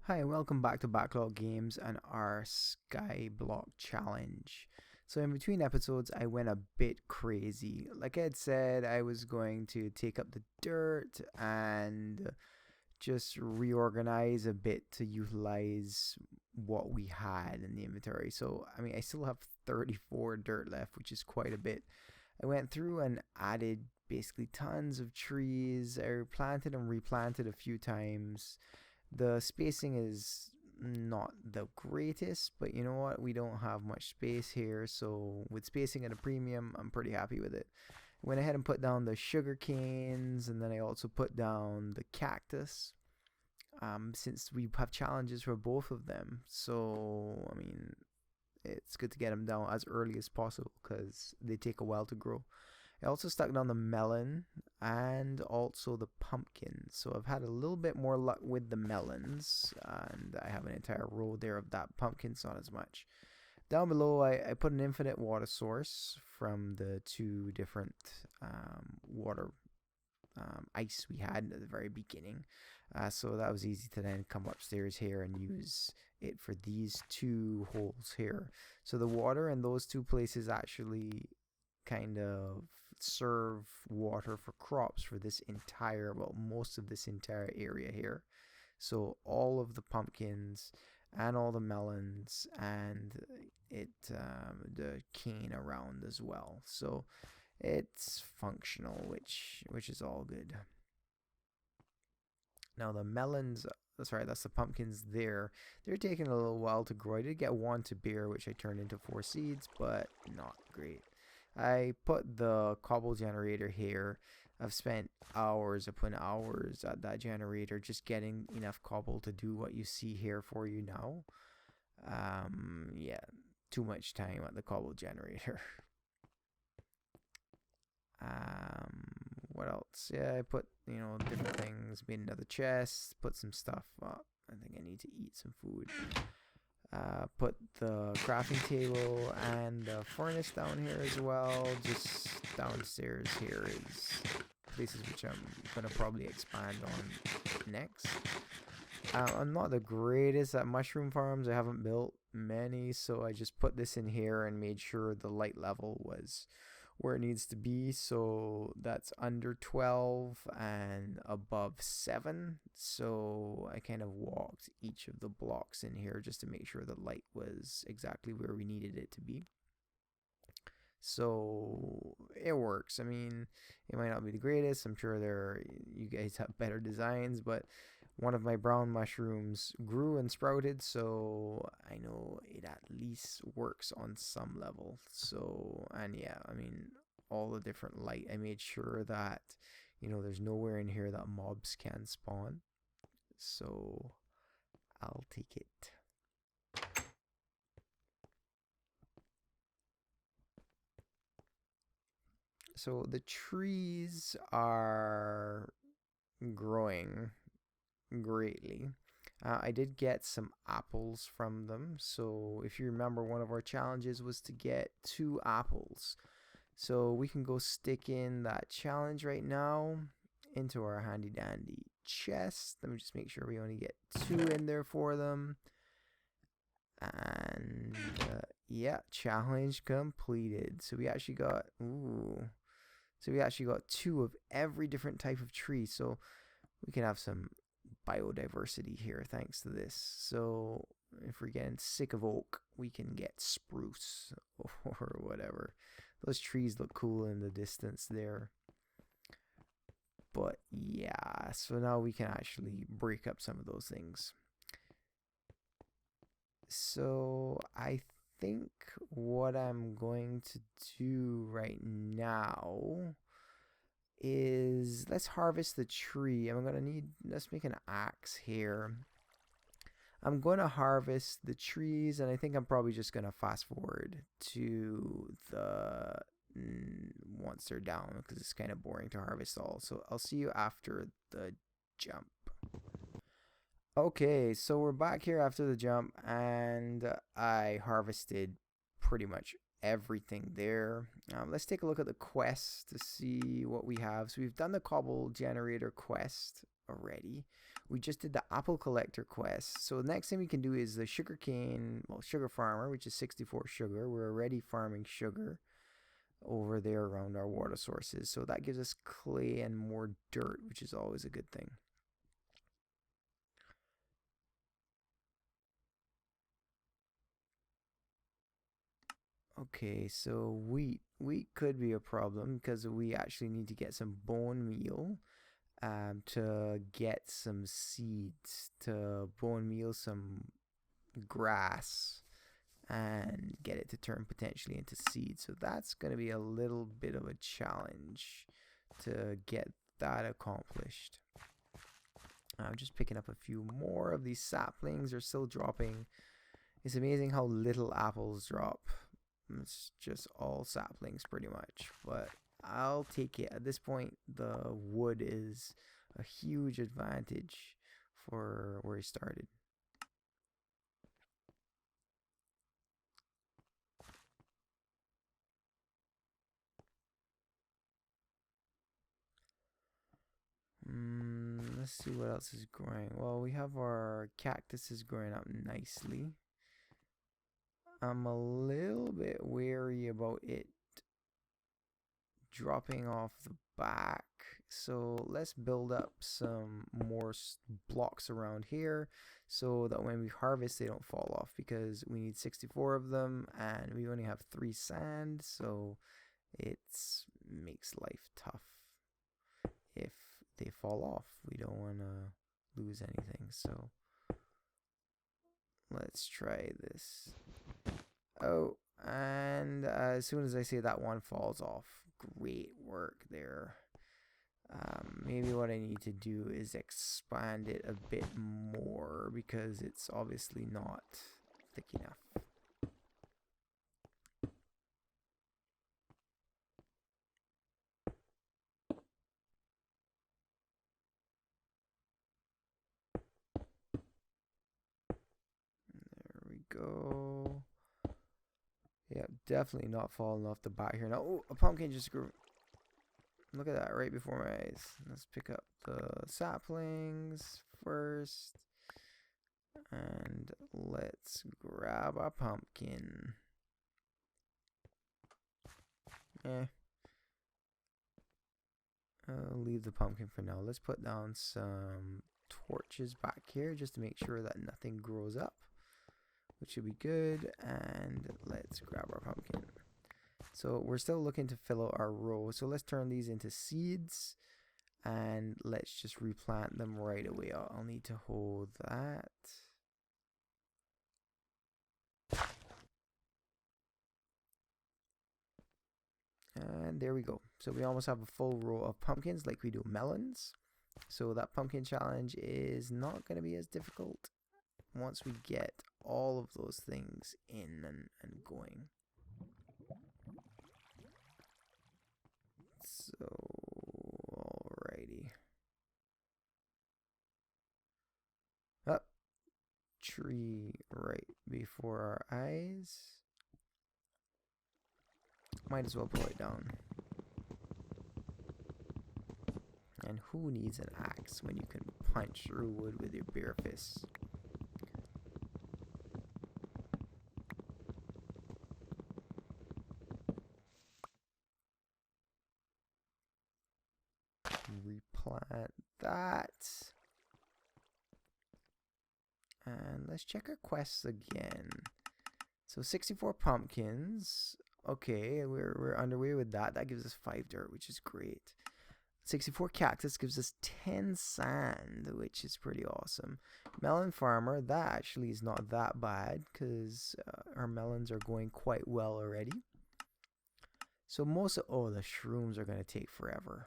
Hi, welcome back to Backlog Games and our Skyblock challenge. So, in between episodes, I went a bit crazy. Like I had said, I was going to take up the dirt and just reorganize a bit to utilize what we had in the inventory. So, I still have 34 dirt left, which is quite a bit. I went through and added basically tons of trees. I planted and replanted a few times. The spacing is not the greatest, but you know what? We don't have much space here, so with spacing at a premium, I'm pretty happy with it. I went ahead and put down the sugar canes, and then I also put down the cactus. Since we have challenges for both of them, so it's good to get them down as early as possible because they take a while to grow. I also stuck down the melon and also the pumpkin. So I've had a little bit more luck with the melons, and I have an entire row there of that. Pumpkin's not as much. Down below, I put an infinite water source from the two different water ice we had at the very beginning. So that was easy to then come upstairs here and use it for these two holes here. So the water in those two places actually kind of serve water for crops for this entire, well, most of this entire area here. So all of the pumpkins and all the melons and the cane around as well. So it's functional, which is all good. Now the melons, sorry, that's the pumpkins there. They're taking a little while to grow. I did get one to bear, which I turned into 4 seeds, but not great. I put the cobble generator here. I've spent hours upon hours at that generator just getting enough cobble to do what you see here for you now. Yeah, too much time at the cobble generator. What else? Yeah, I put, different things, made another chest, put some stuff up. I think I need to eat some food. Put the crafting table and the furnace down here as well. Just downstairs here is places which I'm gonna probably expand on next. I'm not the greatest at mushroom farms. I haven't built many, so I just put this in here and made sure the light level was where it needs to be. So that's under 12 and above 7. So I kind of walked each of the blocks in here just to make sure the light was exactly where we needed it to be. So it works. It might not be the greatest. I'm sure you guys have better designs, but one of my brown mushrooms grew and sprouted, so I know it at least works on some level. So, and yeah, all the different light, I made sure that, there's nowhere in here that mobs can spawn. So, I'll take it. So, the trees are growing greatly. I did get some apples from them. So if you remember, one of our challenges was to get 2 apples. So we can go stick in that challenge right now into our handy dandy chest. Let me just make sure we only get 2 in there for them. And yeah, challenge completed. So we actually got So we actually got 2 of every different type of tree. So we can have some biodiversity here thanks to this. So if we're getting sick of oak, we can get spruce or whatever. Those trees look cool in the distance there. But yeah, so now we can actually break up some of those things. So I think what I'm going to do right now is let's harvest the tree. Let's make an axe here. I'm going to harvest the trees, and I think I'm probably just going to fast forward to the once they're down because it's kind of boring to harvest all. So I'll see you after the jump. Okay, so we're back here after the jump, and I harvested pretty much everything there. Let's take a look at the quest to see what we have. So we've done the cobble generator quest, already. We just did the apple collector quest. So the next thing we can do is the sugar farmer, which is 64 sugar. We're already farming sugar over there around our water sources. So that gives us clay and more dirt, which is always a good thing. Okay, so wheat. Wheat could be a problem because we actually need to get some bone meal to get some seeds, to bone meal some grass and get it to turn potentially into seeds. So that's going to be a little bit of a challenge to get that accomplished. I'm just picking up a few more of these saplings. They're still dropping. It's amazing how little apples drop. It's just all saplings pretty much, but I'll take it. At this point, the wood is a huge advantage for where he started. Let's see what else is growing. Well, we have our cactuses growing up nicely. I'm a little bit wary about it dropping off the back. So let's build up some more blocks around here so that when we harvest they don't fall off, because we need 64 of them and we only have 3 sand, so it makes life tough if they fall off. We don't want to lose anything, so let's try this. Oh, and as soon as I say that one falls off, great work there. Maybe what I need to do is expand it a bit more because it's obviously not thick enough. There we go. Yeah, definitely not falling off the bat here. Now, oh, a pumpkin just grew. Look at that right before my eyes. Let's pick up the saplings first. And let's grab a pumpkin. I'll leave the pumpkin for now. Let's put down some torches back here just to make sure that nothing grows up, which should be good. And let's grab our pumpkin. So we're still looking to fill out our row. So let's turn these into seeds and let's just replant them right away. I'll need to hold that. And there we go. So we almost have a full row of pumpkins like we do melons. So that pumpkin challenge is not going to be as difficult once we get all of those things in and going. So, alrighty. Up. Tree right before our eyes. Might as well pull it down. And who needs an axe when you can punch through wood with your bare fists? Replant that. And let's check our quests again. So 64 pumpkins. Okay, we're underway with that. That gives us 5 dirt, which is great. 64 cactus gives us 10 sand, which is pretty awesome. Melon farmer, that actually is not that bad because our melons are going quite well already. So most of, oh, the shrooms are going to take forever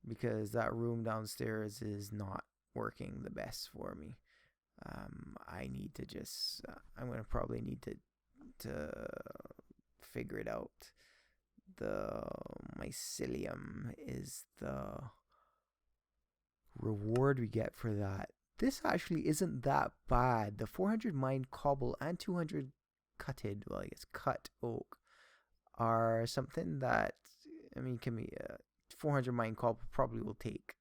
because that room downstairs is not working the best for me. I need to just, I'm going to probably need to figure it out. The mycelium is the reward we get for that. This actually isn't that bad. The 400 mined cobble and 200 cutted, well, I guess cut oak are something that, I mean, can be 400 mined cobble probably will take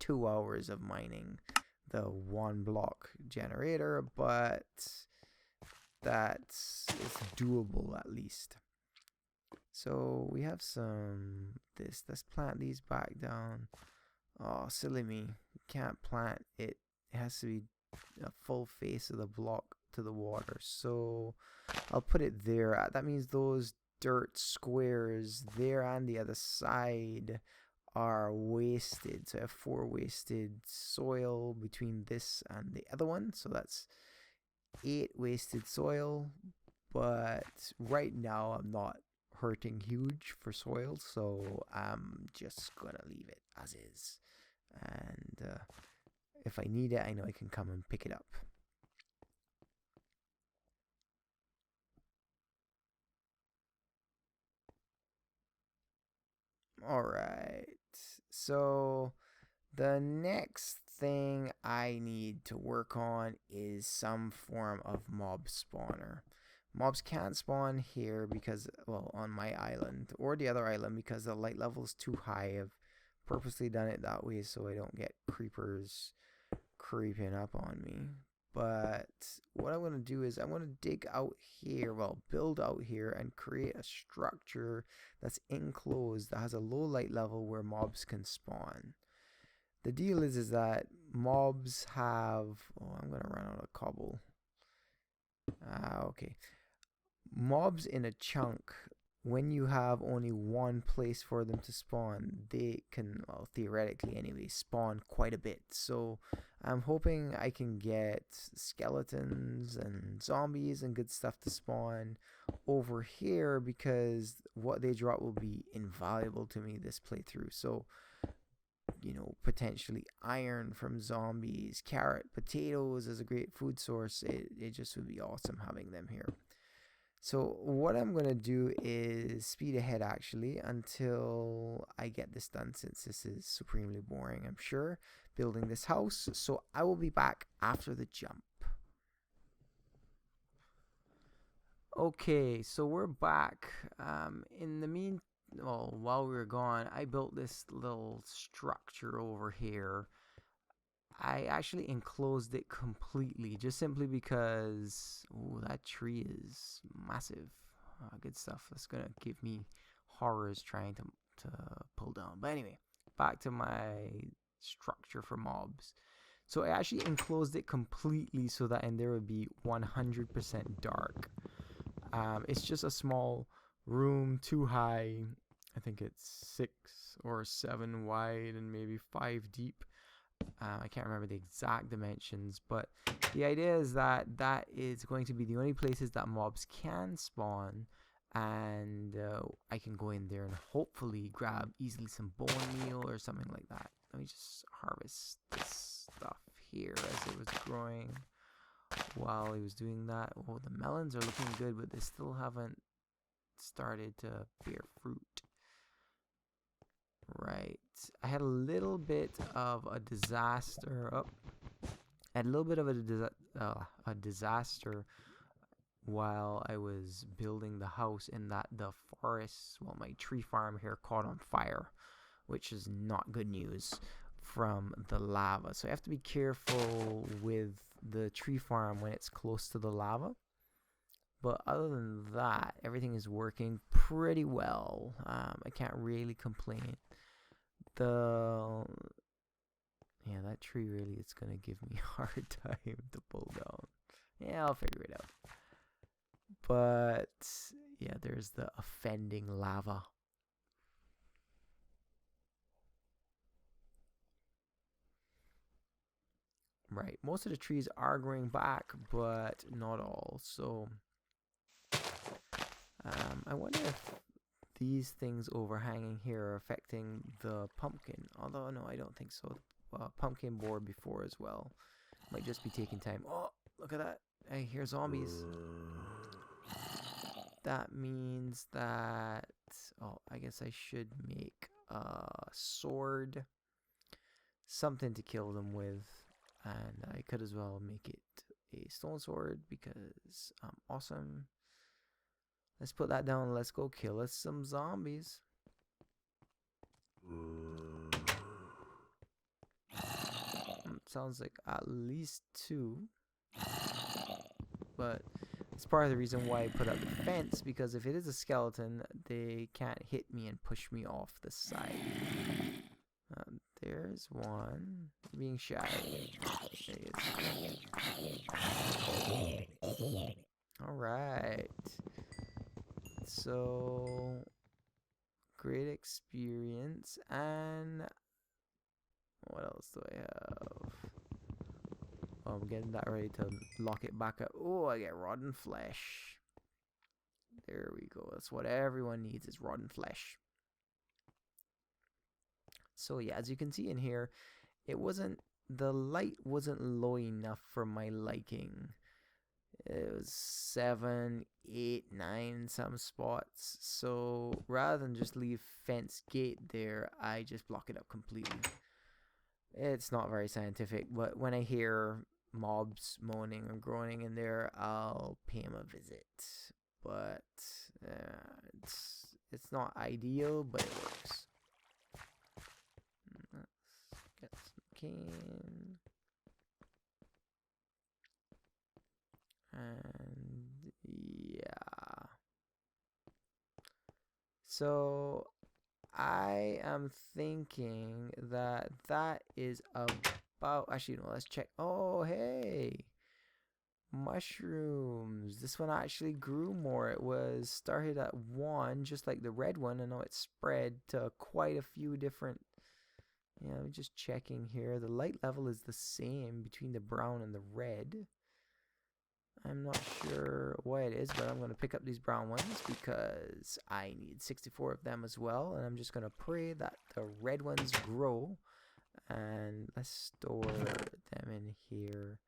2 hours of mining the 1 block generator, but it's doable at least. So we have some this. Let's plant these back down. Oh, silly me. Can't plant it. It has to be a full face of the block to the water. So I'll put it there. That means those dirt squares there and the other side are wasted. So I have 4 wasted soil between this and the other one. So that's 8 wasted soil. But right now I'm not hurting huge for soil, so I'm just gonna leave it as is. And if I need it, I know I can come and pick it up. Alright, so the next thing I need to work on is some form of mob spawner. Mobs can't spawn here because, well, on my island or the other island because the light level is too high. I've purposely done it that way so I don't get creepers creeping up on me. But what I'm going to do is I'm going to dig out here, well, build out here and create a structure that's enclosed that has a low light level where mobs can spawn. The deal is that mobs have, oh, I'm going to run out of cobble. Okay. Mobs in a chunk, when you have only one place for them to spawn, they can, well, theoretically anyway, spawn quite a bit. So I'm hoping I can get skeletons and zombies and good stuff to spawn over here, because what they drop will be invaluable to me this playthrough. So, you know, potentially iron from zombies, carrot, potatoes as a great food source. It just would be awesome having them here. So what I'm going to do is speed ahead actually until I get this done, since this is supremely boring, I'm sure, building this house. So I will be back after the jump. Okay, so we're back. While we were gone, I built this little structure over here. I actually enclosed it completely, just simply because, oh, that tree is massive. Good stuff. That's gonna give me horrors trying to pull down. But anyway, back to my structure for mobs. So I actually enclosed it completely so that in there would be 100% dark. It's just a small room, 2 high. I think it's 6 or 7 wide and maybe 5 deep. I can't remember the exact dimensions, but the idea is that is going to be the only places that mobs can spawn, and I can go in there and hopefully grab easily some bone meal or something like that. Let me just harvest this stuff here as it was growing while he was doing that. Oh, the melons are looking good, but they still haven't started to bear fruit. Right. I had a little bit of a disaster. A disaster while I was building the house, in that the forest, well, my tree farm here caught on fire, which is not good news from the lava. So I have to be careful with the tree farm when it's close to the lava. But other than that, everything is working pretty well. I can't really complain. That tree really is gonna give me a hard time to pull down. Yeah, I'll figure it out. But yeah, there's the offending lava. Right, most of the trees are growing back, but not all. So I wonder if these things overhanging here are affecting the pumpkin. Although, no, I don't think so. Pumpkin bore before as well. Might just be taking time. Oh, look at that. I hear zombies. That means that... Oh, I guess I should make a sword. Something to kill them with. And I could as well make it a stone sword because I'm awesome. Let's put that down and let's go kill us some zombies. sounds like at least 2. But it's part of the reason why I put up the fence, because if it is a skeleton, they can't hit me and push me off the side. There's one being shy. There he is. Alright. So, great experience. And what else do I have? Oh, I'm getting that ready to lock it back up. Oh, I get rotten flesh. There we go. That's what everyone needs, is rotten flesh. So yeah, as you can see in here, the light wasn't low enough for my liking. It was 7, 8, 9 in some spots. So rather than just leave fence gate there, I just block it up completely. It's not very scientific, but when I hear mobs moaning or groaning in there, I'll pay them a visit. But it's not ideal, but it works. Let's get some cane. And yeah. So I am thinking that is about, actually no, let's check. Oh, hey. Mushrooms. This one actually grew more. It was started at 1, just like the red one, and now it's spread to quite a few different. Yeah, I'm just checking here. The light level is the same between the brown and the red. I'm not sure why it is, but I'm going to pick up these brown ones because I need 64 of them as well. And I'm just going to pray that the red ones grow. And let's store them in here.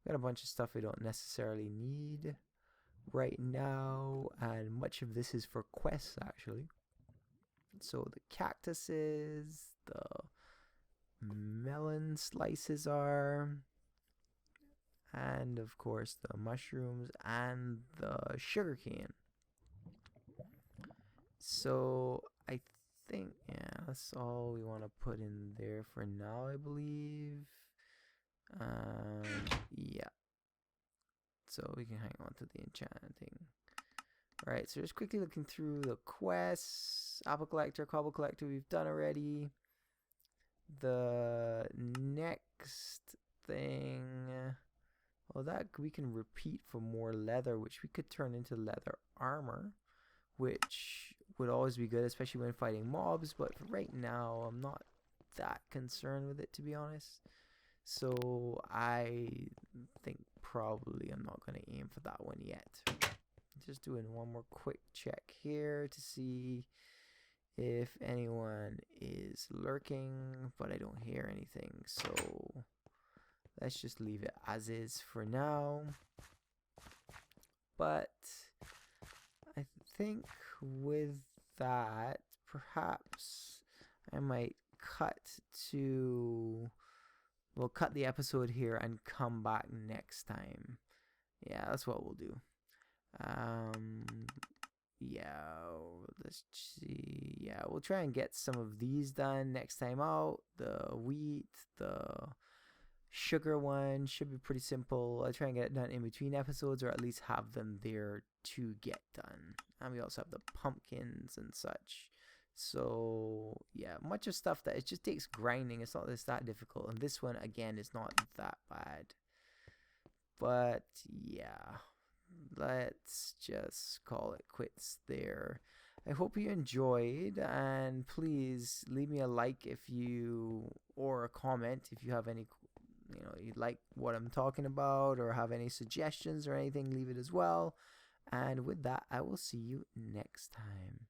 I've got a bunch of stuff we don't necessarily need right now. And much of this is for quests, actually. So the cactuses, the melon slices are... and of course the mushrooms and the sugarcane. So I think, yeah, that's all we want to put in there for now, I believe. Yeah. So we can hang on to the enchanting. Alright, so just quickly looking through the quests. Apple collector, cobble collector, we've done already. The next thing... well, that we can repeat for more leather, which we could turn into leather armor, which would always be good, especially when fighting mobs. But for right now, I'm not that concerned with it, to be honest. So I think probably I'm not going to aim for that one yet. Just doing one more quick check here to see if anyone is lurking, but I don't hear anything. So let's just leave it as is for now. But I think with that, perhaps I might cut the episode here and come back next time. Yeah, that's what we'll do. Yeah, let's see. Yeah, we'll try and get some of these done next time out. The wheat, the sugar one should be pretty simple. I'll try and get it done in between episodes, or at least have them there to get done. And we also have the pumpkins and such. So yeah, much of stuff that it just takes grinding. It's not that difficult, and this one again is not that bad. But yeah, let's just call it quits there. I hope you enjoyed, and please leave me a like or a comment if you have any, you like what I'm talking about, or have any suggestions or anything, leave it as well. And with that, I will see you next time.